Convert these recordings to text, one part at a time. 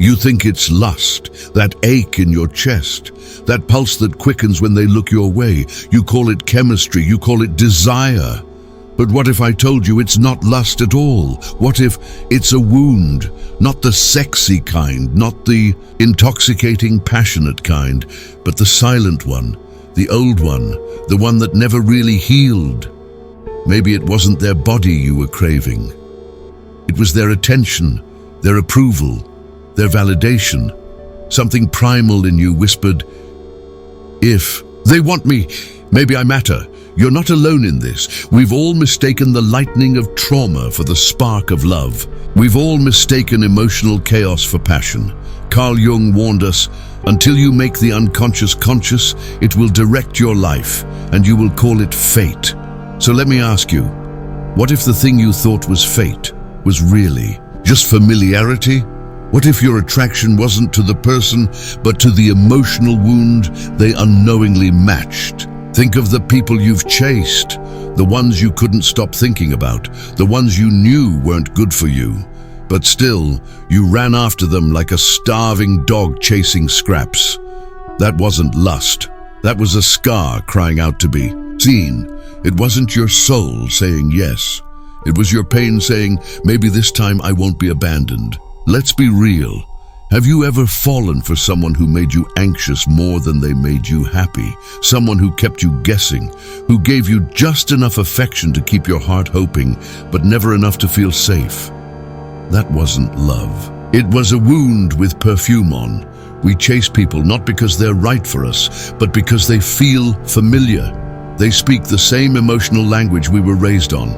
You think it's lust, that ache in your chest, that pulse that quickens when they look your way. You call it chemistry, you call it desire. But what if I told you it's not lust at all? What if it's a wound, not the sexy kind, not the intoxicating, passionate kind, but the silent one, the old one, the one that never really healed? Maybe it wasn't their body you were craving. It was their attention, their approval, their validation. Something primal in you whispered, if they want me, maybe I matter. You're not alone in this. We've all mistaken the lightning of trauma for the spark of love. We've all mistaken emotional chaos for passion. Carl Jung warned us, until you make the unconscious conscious, it will direct your life, and you will call it fate. So let me ask you, what if the thing you thought was fate was really just familiarity? What if your attraction wasn't to the person, but to the emotional wound they unknowingly matched? Think of the people you've chased, the ones you couldn't stop thinking about, the ones you knew weren't good for you. But still, you ran after them like a starving dog chasing scraps. That wasn't lust. That was a scar crying out to be seen. It wasn't your soul saying yes. It was your pain saying, maybe this time I won't be abandoned. Let's be real. Have you ever fallen for someone who made you anxious more than they made you happy? Someone who kept you guessing, who gave you just enough affection to keep your heart hoping, but never enough to feel safe? That wasn't love. It was a wound with perfume on. We chase people not because they're right for us, but because they feel familiar. They speak the same emotional language we were raised on.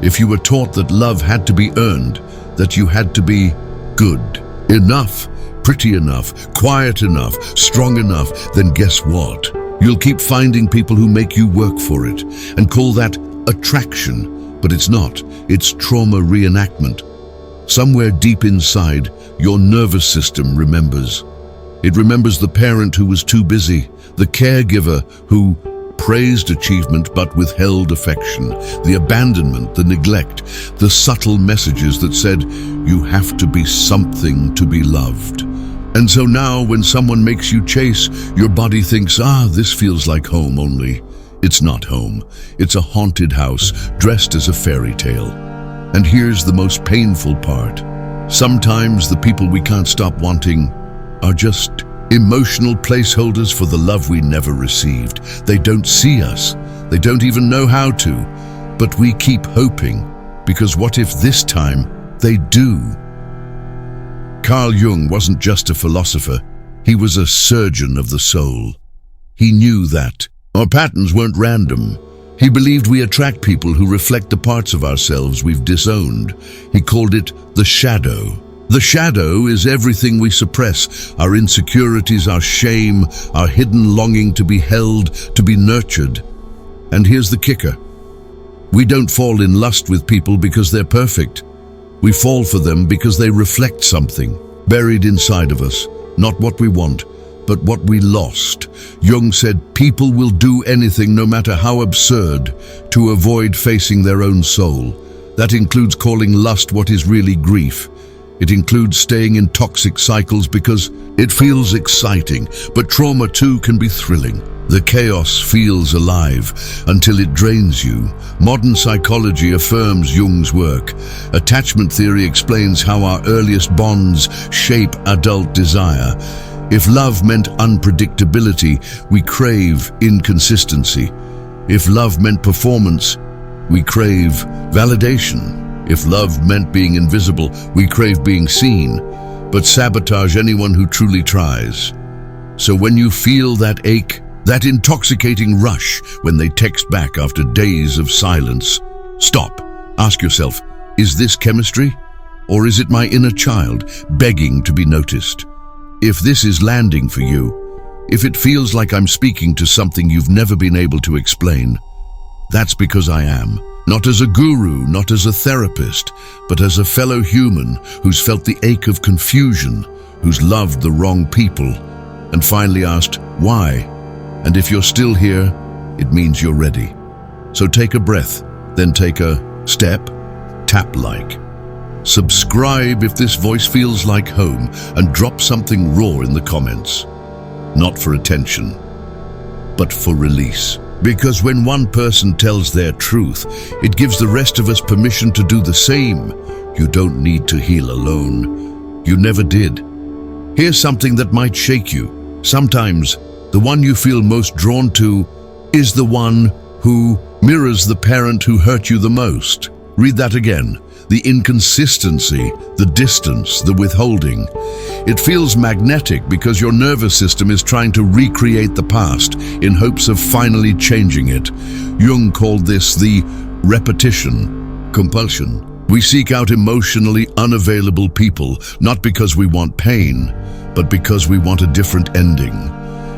If you were taught that love had to be earned, that you had to be good enough, pretty enough, quiet enough, strong enough, then guess what? You'll keep finding people who make you work for it and call that attraction, but it's not. It's trauma reenactment. Somewhere deep inside, your nervous system remembers. It remembers the parent who was too busy, the caregiver who praised achievement but withheld affection, the abandonment, the neglect, the subtle messages that said, you have to be something to be loved. And so now when someone makes you chase, your body thinks, this feels like home, only it's not home. It's a haunted house dressed as a fairy tale. And here's the most painful part. Sometimes the people we can't stop wanting are just emotional placeholders for the love we never received. They don't see us. They don't even know how to. But we keep hoping, because what if this time they do? Carl Jung wasn't just a philosopher. He was a surgeon of the soul. He knew that our patterns weren't random. He believed we attract people who reflect the parts of ourselves we've disowned. He called it the shadow. The shadow is everything we suppress, our insecurities, our shame, our hidden longing to be held, to be nurtured. And here's the kicker. We don't fall in lust with people because they're perfect. We fall for them because they reflect something buried inside of us, not what we want, but what we lost. Jung said people will do anything, no matter how absurd, to avoid facing their own soul. That includes calling lust what is really grief. It includes staying in toxic cycles because it feels exciting, but trauma too can be thrilling. The chaos feels alive until it drains you. Modern psychology affirms Jung's work. Attachment theory explains how our earliest bonds shape adult desire. If love meant unpredictability, we crave inconsistency. If love meant performance, we crave validation. If love meant being invisible, we crave being seen, but sabotage anyone who truly tries. So when you feel that ache, that intoxicating rush when they text back after days of silence, stop. Ask yourself, is this chemistry? Or is it my inner child begging to be noticed? If this is landing for you, if it feels like I'm speaking to something you've never been able to explain, that's because I am. Not as a guru, not as a therapist, but as a fellow human who's felt the ache of confusion, who's loved the wrong people, and finally asked, why? And if you're still here, it means you're ready. So take a breath, then take a step, tap like. Subscribe if this voice feels like home, and drop something raw in the comments. Not for attention, but for release. Because when one person tells their truth, it gives the rest of us permission to do the same. You don't need to heal alone. You never did. Here's something that might shake you. Sometimes, the one you feel most drawn to is the one who mirrors the parent who hurt you the most. Read that again. The inconsistency, the distance, the withholding. It feels magnetic because your nervous system is trying to recreate the past in hopes of finally changing it. Jung called this the repetition compulsion. We seek out emotionally unavailable people, not because we want pain, but because we want a different ending.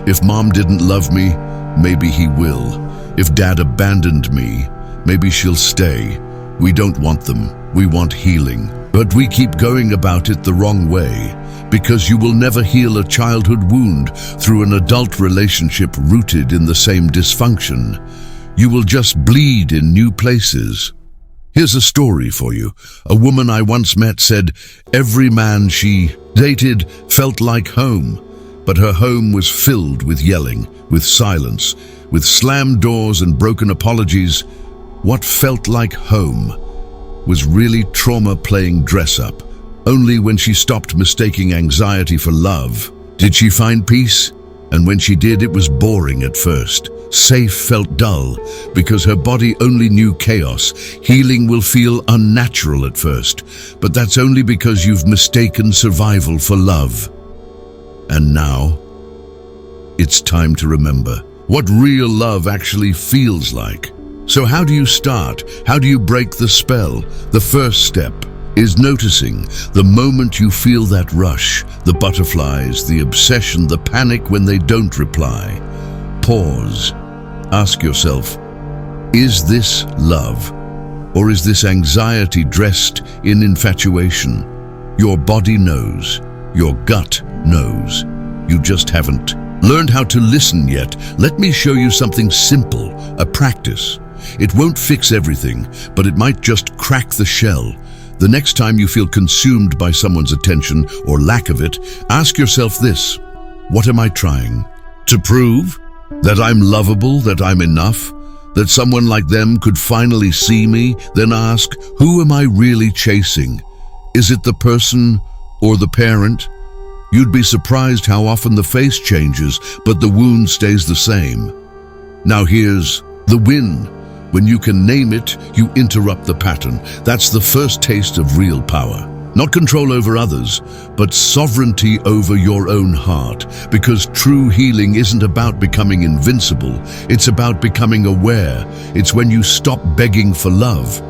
If mom didn't love me, maybe he will. If dad abandoned me, maybe she'll stay. We don't want them. We want healing. But we keep going about it the wrong way, because you will never heal a childhood wound through an adult relationship rooted in the same dysfunction. You will just bleed in new places. Here's a story for you. A woman I once met said every man she dated felt like home, but her home was filled with yelling, with silence, with slammed doors and broken apologies. What felt like home was really trauma playing dress-up. Only when she stopped mistaking anxiety for love did she find peace. And when she did, it was boring at first. Safe felt dull because her body only knew chaos. Healing will feel unnatural at first, but that's only because you've mistaken survival for love. And now, it's time to remember what real love actually feels like. So how do you start? How do you break the spell? The first step is noticing the moment you feel that rush, the butterflies, the obsession, the panic when they don't reply. Pause. Ask yourself, is this love? Or is this anxiety dressed in infatuation? Your body knows. Your gut knows. You just haven't learned how to listen yet. Let me show you something simple, a practice. It won't fix everything, but it might just crack the shell. The next time you feel consumed by someone's attention or lack of it, ask yourself this: what am I trying to prove? That I'm lovable, that I'm enough, that someone like them could finally see me? Then ask, who am I really chasing? Is it the person or the parent? You'd be surprised how often the face changes, but the wound stays the same. Now here's the win. When you can name it, you interrupt the pattern. That's the first taste of real power. Not control over others, but sovereignty over your own heart. Because true healing isn't about becoming invincible. It's about becoming aware. It's when you stop begging for love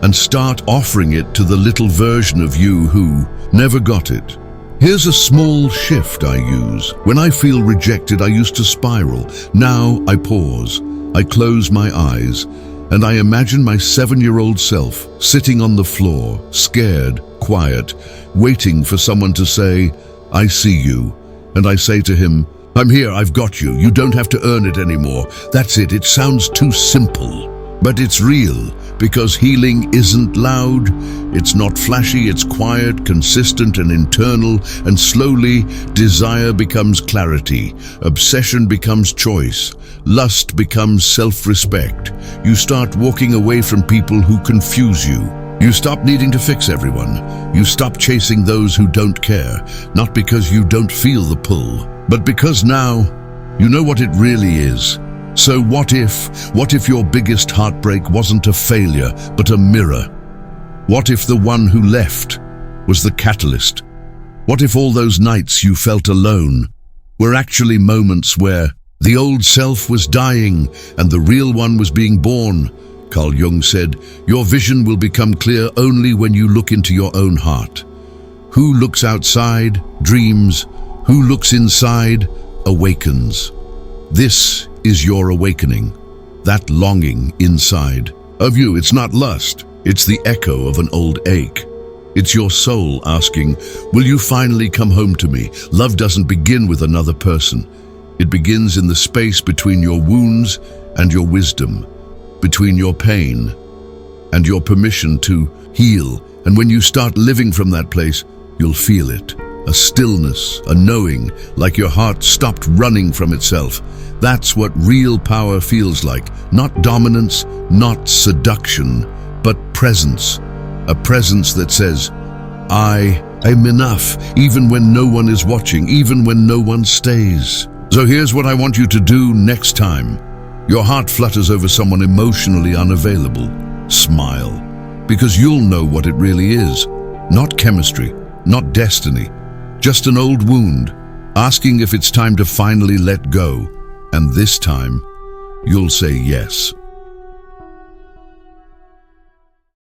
and start offering it to the little version of you who never got it. Here's a small shift I use. When I feel rejected, I used to spiral. Now I pause. I close my eyes, and I imagine my 7-year-old self sitting on the floor, scared, quiet, waiting for someone to say, I see you. And I say to him, I'm here, I've got you. You don't have to earn it anymore. That's it. It sounds too simple, but it's real, because healing isn't loud. It's not flashy. It's quiet, consistent, and internal. And slowly, desire becomes clarity. Obsession becomes choice. Lust becomes self-respect. You start walking away from people who confuse you. You stop needing to fix everyone. You stop chasing those who don't care, not because you don't feel the pull, but because now you know what it really is. So what if your biggest heartbreak wasn't a failure, but a mirror? What if the one who left was the catalyst? What if all those nights you felt alone were actually moments where the old self was dying and the real one was being born? Carl Jung said, your vision will become clear only when you look into your own heart. Who looks outside dreams. Who looks inside awakens. This is your awakening, that longing inside of you. It's not lust. It's the echo of an old ache. It's your soul asking, will you finally come home to me? Love doesn't begin with another person. It begins in the space between your wounds and your wisdom, between your pain and your permission to heal. And when you start living from that place, you'll feel it. A stillness, a knowing, like your heart stopped running from itself. That's what real power feels like. Not dominance, not seduction, but presence. A presence that says, I am enough, even when no one is watching, even when no one stays. So here's what I want you to do next time. Your heart flutters over someone emotionally unavailable. Smile, because you'll know what it really is. Not chemistry, not destiny, just an old wound, asking if it's time to finally let go. And this time, you'll say yes.